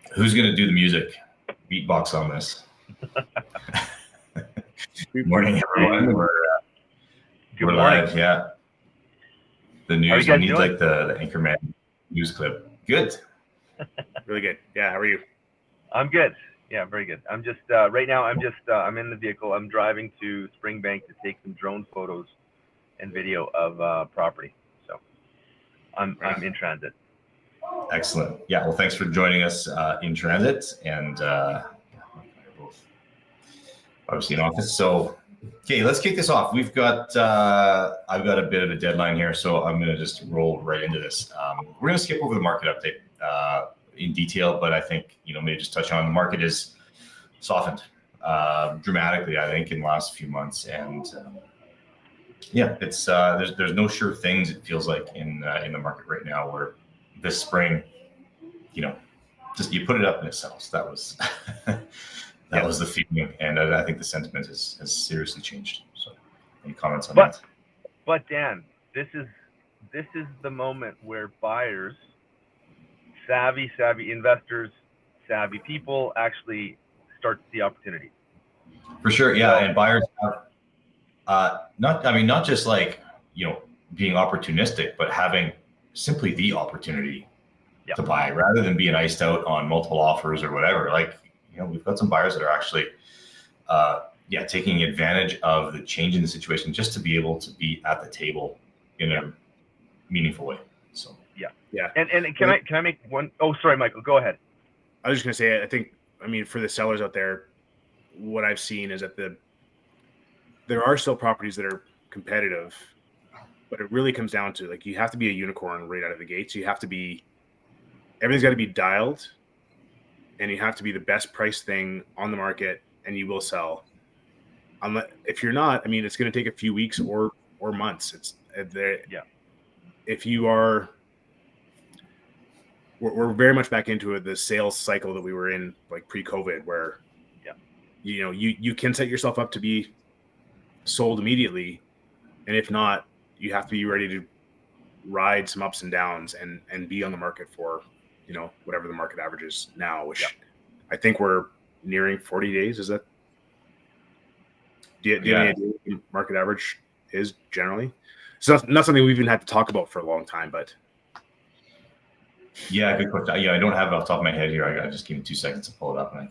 Who's going to do the music? Beatbox on this. Good morning, everyone. We're live. Yeah. The news. We need like the Anchorman news clip. Good. Really good. Yeah. How are you? I'm good. Yeah, very good. I'm just right now. I'm in the vehicle. I'm driving to Springbank to take some drone photos and video of property. So I'm in transit. Excellent. Yeah. Well, thanks for joining us in transit, and both obviously in office. So, okay, let's kick this off. We've got I've got a bit of a deadline here, so I'm going to just roll right into this. We're going to skip over the market update in detail, but I think maybe just touch on the market is softened dramatically, I think, in the last few months, and yeah, it's there's no sure things. It feels like in the market right now, where this spring, just you put it up and it sells. That was that was the feeling, and I think the sentiment has seriously changed. So, any comments on that? But Dan, this is the moment where buyers, savvy investors, savvy people actually start to see opportunity. For sure, yeah, and buyers have not just like being opportunistic, but having simply the opportunity to buy rather than being iced out on multiple offers or whatever. Like, we've got some buyers that are actually, taking advantage of the change in the situation just to be able to be at the table in a meaningful way. So, yeah. And can I make one? Oh, sorry, Michael, go ahead. I was just going to say, for the sellers out there, what I've seen is that there are still properties that are competitive, but it really comes down to, like, you have to be a unicorn right out of the gates. You have to be, everything's got to be dialed, and you have to be the best price thing on the market, and you will sell. If you're not, it's going to take a few weeks or months. If you are, we're very much back into the sales cycle that we were in, like pre-COVID, where you can set yourself up to be sold immediately, and if not, you have to be ready to ride some ups and downs and be on the market for whatever the market average is now, which I think we're nearing 40 days. Is that? Do you have any idea what the market average is generally? So not something we've even had to talk about for a long time, but yeah, good question. Yeah, I don't have it off the top of my head here. I just give me 2 seconds to pull it up, and I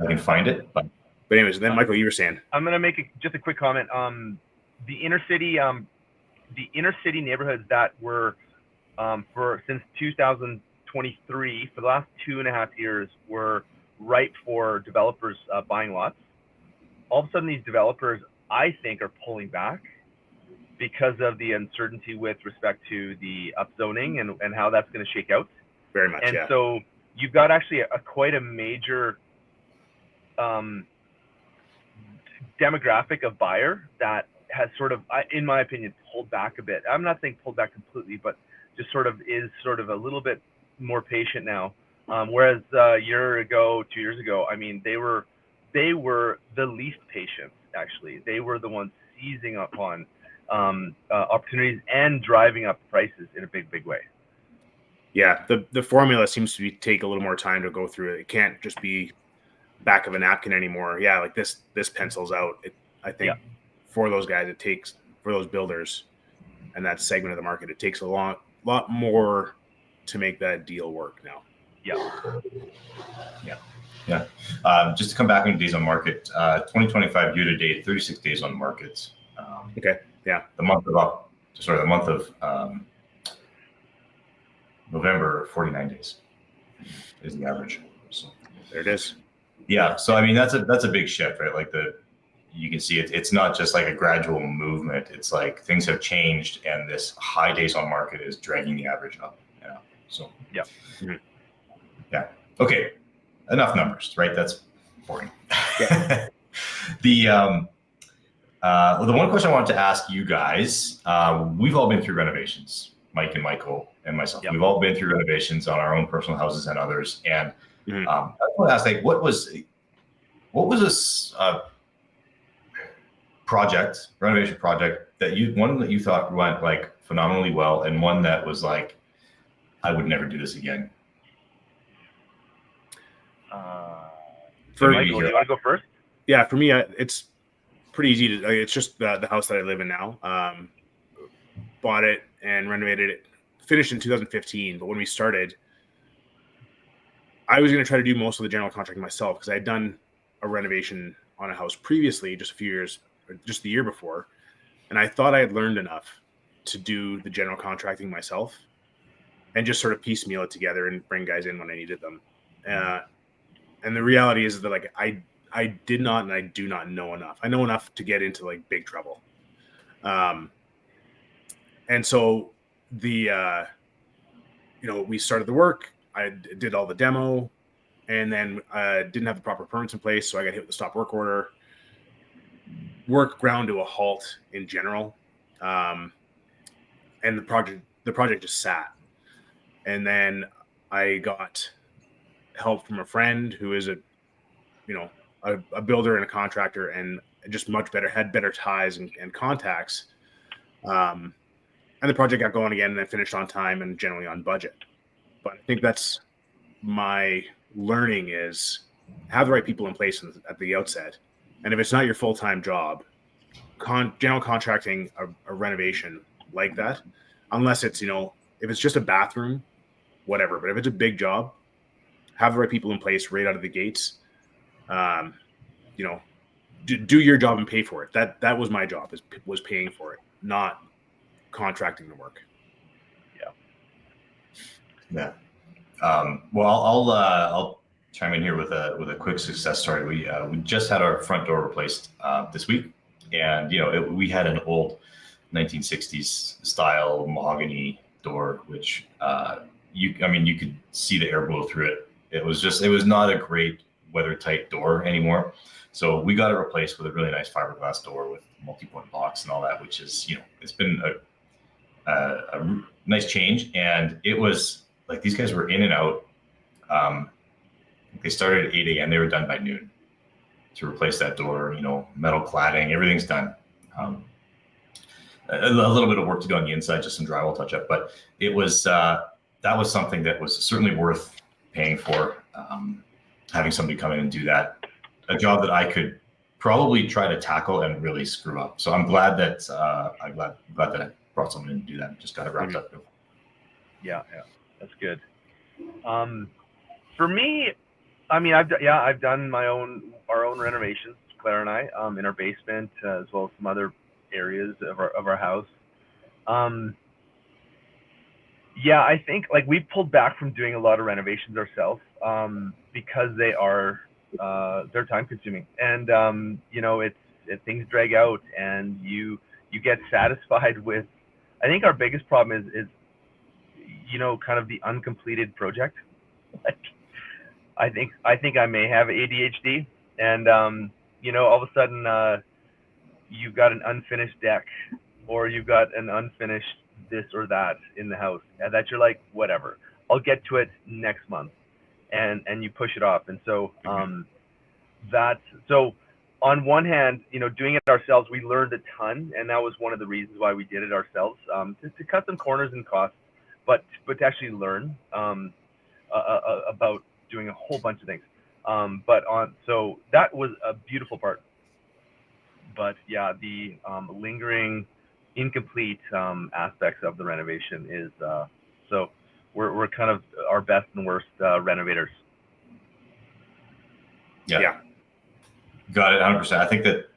can find it. But anyways, then Michael, you were saying. I'm gonna make just a quick comment. The inner city neighborhoods that were since 2023, for the last 2.5 years, were ripe for developers buying lots. All of a sudden, these developers, I think, are pulling back because of the uncertainty with respect to the upzoning and how that's going to shake out. Very much, and so you've got actually quite a major demographic of buyer that has sort of, in my opinion, pulled back a bit. I'm not saying pulled back completely, but just is a little bit more patient now. Whereas a year ago, 2 years ago, they were the least patient. Actually, they were the ones seizing upon opportunities and driving up prices in a big way. Yeah, the formula seems to take a little more time to go through. It can't just be back of a napkin anymore. Yeah, like this pencils out. I think for those guys, for those builders and that segment of the market, it takes a lot more to make that deal work now. Yeah. Just to come back into days on market, 2025 year to date, 36 days on market. Okay. Yeah. The month of November, 49 days is the average. So there it is. Yeah. So that's a big shift, right? Like you can see it's not just like a gradual movement. It's like things have changed, and this high days on market is dragging the average up. Yeah. So yeah. Okay. Enough numbers, right? That's boring. Yeah. The one question I wanted to ask you guys, we've all been through renovations, Mike and Michael and myself. We've all been through renovations on our own personal houses and others. And I want to ask, like, what was this renovation project that you thought went like phenomenally well, and one that was like, I would never do this again? For Michael, do you want to go first? Yeah, for me, it's pretty easy to. It's just the house that I live in now. Bought it and renovated it. Finished in 2015, but when we started, I was going to try to do most of the general contracting myself because I had done a renovation on a house previously, just a few years, just the year before, and I thought I had learned enough to do the general contracting myself and just sort of piecemeal it together and bring guys in when I needed them. And the reality is that like I did not and I do not know enough. I know enough to get into like big trouble. And so the we started the work. I did all the demo, and then didn't have the proper permits in place, so I got hit with the stop work order. Work ground to a halt in general, and the project just sat. And then I got help from a friend who is a builder and a contractor, and just had better ties and contacts. And the project got going again, and then finished on time and generally on budget. But I think that's my learning is have the right people in place at the outset. And if it's not your full-time job, general contracting a renovation like that, unless it's, if it's just a bathroom, whatever. But if it's a big job, have the right people in place right out of the gates. Do your job and pay for it. That was my job, was paying for it, not contracting the work. Yeah. Well, I'll chime in here with a quick success story. We just had our front door replaced this week, and we had an old 1960s style mahogany door, which you could see the air blow through it. It was not a great weather tight door anymore. So we got it replaced with a really nice fiberglass door with multi-point locks and all that, which is it's been a nice change. And it was like these guys were in and out. They started at 8 a.m. They were done by noon to replace that door. Metal cladding, everything's done. A little bit of work to do on the inside, just some drywall touch up. But it was that was something that was certainly worth paying for. Having somebody come in and do that, a job that I could probably try to tackle and really screw up. So I'm glad that I'm glad that I brought someone in to do that. Just got it wrapped up. Yeah, that's good. For me, I've done our own renovations, Claire and I, in our basement as well as some other areas of our house. I think like we pulled back from doing a lot of renovations ourselves because they're time consuming, and things drag out, and you get satisfied with. I think our biggest problem is kind of the uncompleted project. Like, I think I may have ADHD, and all of a sudden you've got an unfinished deck, or you've got an unfinished this or that in the house, and that you're like, whatever, I'll get to it next month, and you push it off. And so so on one hand, doing it ourselves, we learned a ton, and that was one of the reasons why we did it ourselves, to cut some corners and costs, but to actually learn about doing a whole bunch of things. So that was a beautiful part. But yeah, the lingering, incomplete aspects of the renovation is so we're kind of our best and worst renovators. Yeah. Got it, 100%. I think that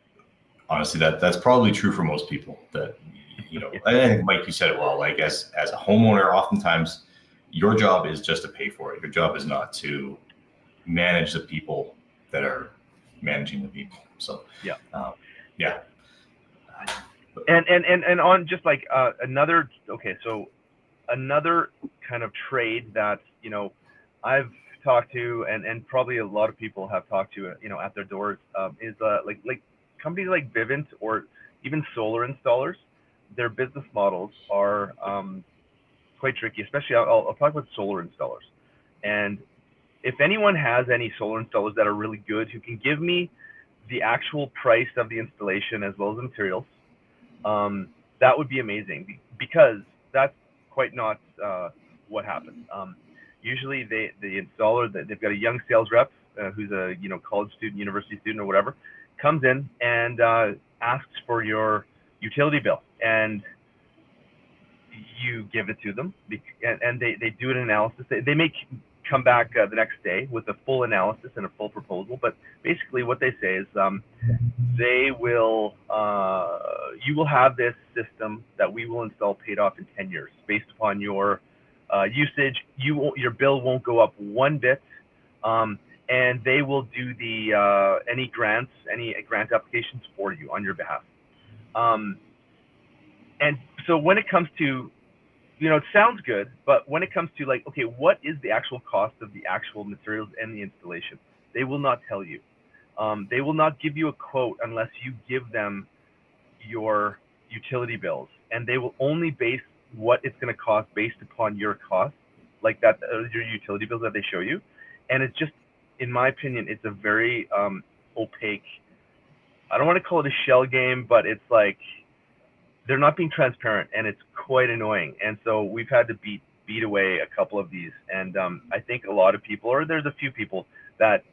honestly, that's probably true for most people. That I think Mike, you said it well. Like as a homeowner, oftentimes your job is just to pay for it. Your job is not to manage the people that are managing the people. So yeah. And on just like another kind of trade that I've talked to and probably a lot of people have talked to at their doors is like companies like Vivint or even solar installers. Their business models are quite tricky, especially I'll talk about solar installers. And if anyone has any solar installers that are really good, who can give me the actual price of the installation as well as the materials, that would be amazing, because that's quite not what happens. Usually the installer, they've got a young sales rep who's a college student, university student, or whatever, comes in and asks for your utility bill, and you give it to them, and they do an analysis. They may come back the next day with a full analysis and a full proposal, but basically what they say is they will you will have this system that we will install paid off in 10 years based upon your usage. Your bill won't go up one bit, and they will do the any grant applications for you on your behalf. And so when it comes to, it sounds good, but when it comes to like, okay, what is the actual cost of the actual materials and the installation? They will not tell you. They will not give you a quote unless you give them your utility bills, and they will only base what it's going to cost based upon your cost, like that, your utility bills that they show you. And it's just, in my opinion, it's a very opaque, I don't want to call it a shell game, but it's like, they're not being transparent, and it's quite annoying. And so we've had to beat away a couple of these. And I think a lot of people, or there's a few people that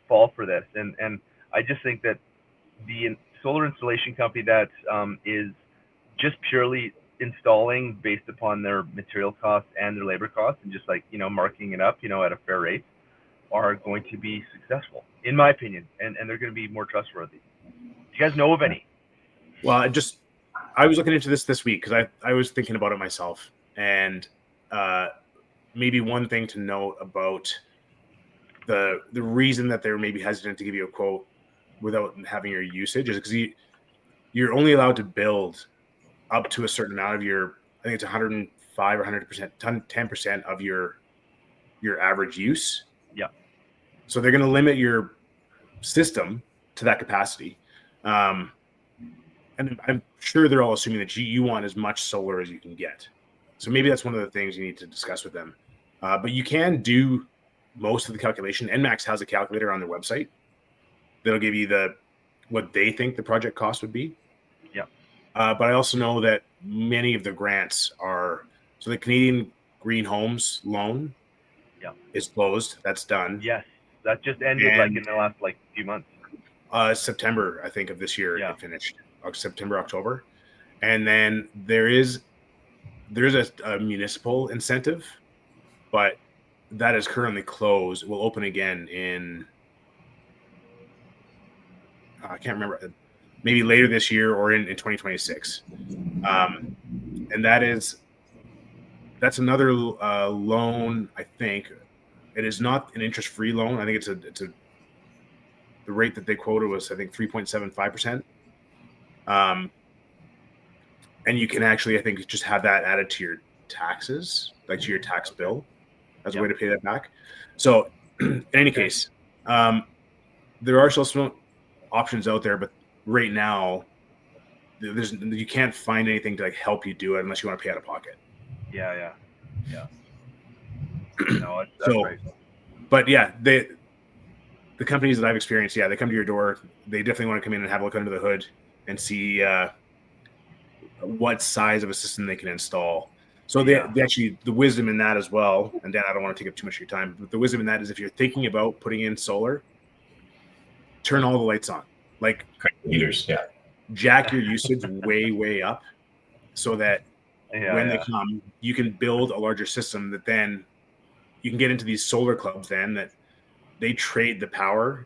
fall for this. And I just think that the solar installation company that is just purely installing based upon their material costs and their labor costs, and just like, marking it up, at a fair rate, are going to be successful, in my opinion. And they're going to be more trustworthy. Do you guys know of any? Well, I was looking into this week because I was thinking about it myself, and maybe one thing to note about the reason that they're maybe hesitant to give you a quote without having your usage is because you're only allowed to build up to a certain amount of your, I think it's 105 or 100%, 10% of your average use. Yeah. So they're going to limit your system to that capacity. And I'm sure they're all assuming that you want as much solar as you can get. So maybe that's one of the things you need to discuss with them. But you can do most of the calculation. NMAX has a calculator on their website that'll give you what they think the project cost would be. Yeah. But I also know that many of the grants so the Canadian Green Homes loan is closed. That's done. Yes. That just ended in the last few months. September, I think, of this year it finished. September, October. And then there is a municipal incentive, but that is currently closed. It will open again in, I can't remember, maybe later this year or in 2026. And that's another loan, I think. It is not an interest-free loan. I think the rate that they quoted was, I think, 3.75%. And you can actually, I think, just have that added to your taxes, like to your tax bill, as a way to pay that back. So, in any case, there are still some options out there, but right now, you can't find anything to help you do it unless you want to pay out of pocket. Yeah. No, that's right. But yeah, the companies that I've experienced, they come to your door. They definitely want to come in and have a look under the hood and see what size of a system they can install. So they actually, the wisdom in that as well, and Dan, I don't want to take up too much of your time, but the wisdom in that is if you're thinking about putting in solar, turn all the lights on. Like meters, jack your usage way up so that when they come, you can build a larger system that then you can get into these solar clubs then that they trade the power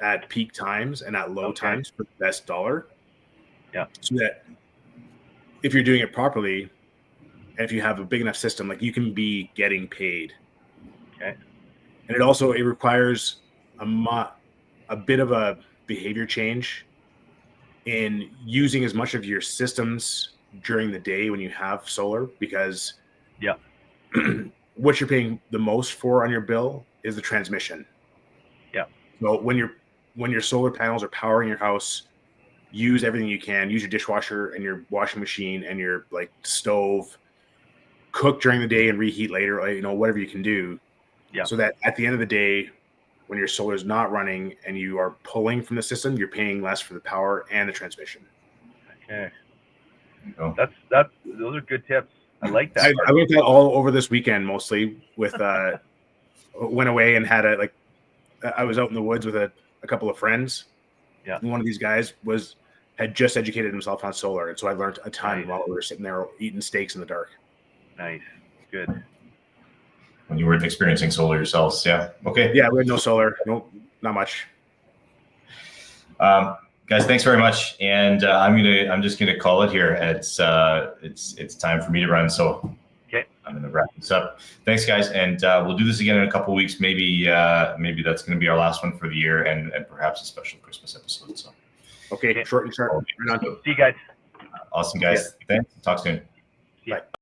at peak times and at low times for the best dollar. Yeah. So that if you're doing it properly, and if you have a big enough system, you can be getting paid. Okay. And it requires a bit of a behavior change in using as much of your systems during the day when you have solar, because what you're paying the most for on your bill is the transmission. Yeah. So when your solar panels are powering your house, use everything you can. Use your dishwasher and your washing machine and your stove. Cook during the day and reheat later. Whatever you can do. Yeah. So that at the end of the day, when your solar is not running and you are pulling from the system, you're paying less for the power and the transmission. Okay. Oh. Those are good tips. I like that. I went that all over this weekend mostly with went away and had I was out in the woods with a couple of friends. Yeah. And one of these guys had just educated himself on solar, and so I learned a ton Nice. while we were sitting there eating steaks in the dark. Nice. Good. When you weren't experiencing solar yourselves. Yeah. Okay. Yeah, we had no solar. No, not much. Guys, thanks very much. And I'm just gonna call it here. It's time for me to run. So Okay. I'm gonna wrap this up. Thanks, guys, and we'll do this again in a couple of weeks. Maybe that's gonna be our last one for the year, and perhaps a special Christmas episode. So Okay, short and sharp. Right on. See you guys. awesome, guys. Thanks. Talk soon. See ya. Bye.